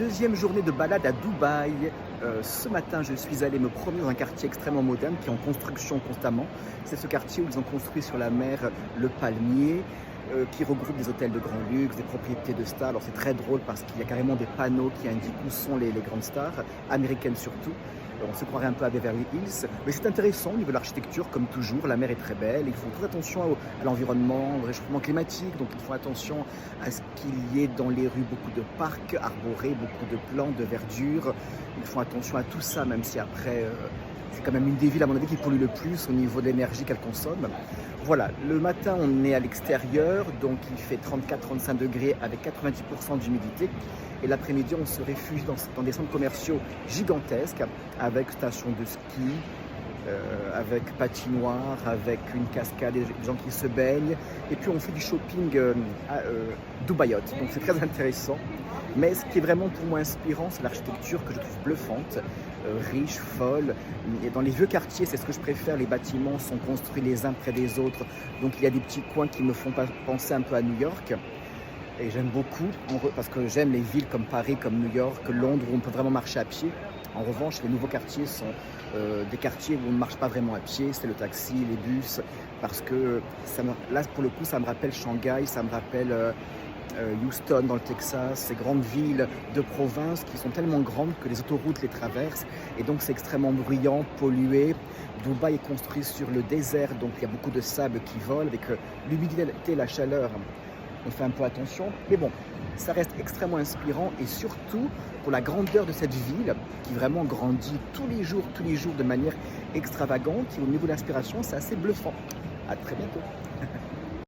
Deuxième journée de balade à Dubaï. Ce matin, je suis allé me promener dans un quartier extrêmement moderne qui est en construction constamment. C'est ce quartier où ils ont construit sur la mer le Palmier, qui regroupe des hôtels de grand luxe, des propriétés de stars. Alors c'est très drôle parce qu'il y a carrément des panneaux qui indiquent où sont les grandes stars, américaines surtout. On se croirait un peu à Beverly Hills, mais c'est intéressant au niveau de l'architecture, comme toujours. La mer est très belle, ils font très attention à l'environnement, au réchauffement climatique, donc ils font attention à ce qu'il y ait dans les rues beaucoup de parcs arborés, beaucoup de plantes, de verdure. Ils font attention à tout ça, même si après, c'est quand même une des villes, à mon avis, qui pollue le plus au niveau de l'énergie qu'elle consomme. Voilà, le matin, on est à l'extérieur, donc il fait 34-35 degrés avec 90% d'humidité. Et l'après-midi, on se réfugie dans des centres commerciaux gigantesques, avec station de ski, avec patinoire, avec une cascade, des gens qui se baignent. Et puis on fait du shopping à Dubaïote, donc c'est très intéressant. Mais ce qui est vraiment pour moi inspirant, c'est l'architecture que je trouve bluffante, riche, folle. Et dans les vieux quartiers, c'est ce que je préfère, les bâtiments sont construits les uns près des autres. Donc il y a des petits coins qui me font penser un peu à New York. Et j'aime beaucoup, parce que j'aime les villes comme Paris, comme New York, Londres, où on peut vraiment marcher à pied. En revanche, les nouveaux quartiers sont des quartiers où on ne marche pas vraiment à pied, c'est le taxi, les bus, parce que là, pour le coup, ça me rappelle Shanghai, ça me rappelle Houston dans le Texas, ces grandes villes de province qui sont tellement grandes que les autoroutes les traversent, et donc c'est extrêmement bruyant, pollué. Dubaï est construit sur le désert, donc il y a beaucoup de sable qui vole, avec l'humidité, la chaleur. On fait un peu attention, mais bon, ça reste extrêmement inspirant, et surtout pour la grandeur de cette ville qui vraiment grandit tous les jours de manière extravagante, et au niveau de l'inspiration, c'est assez bluffant. À très bientôt.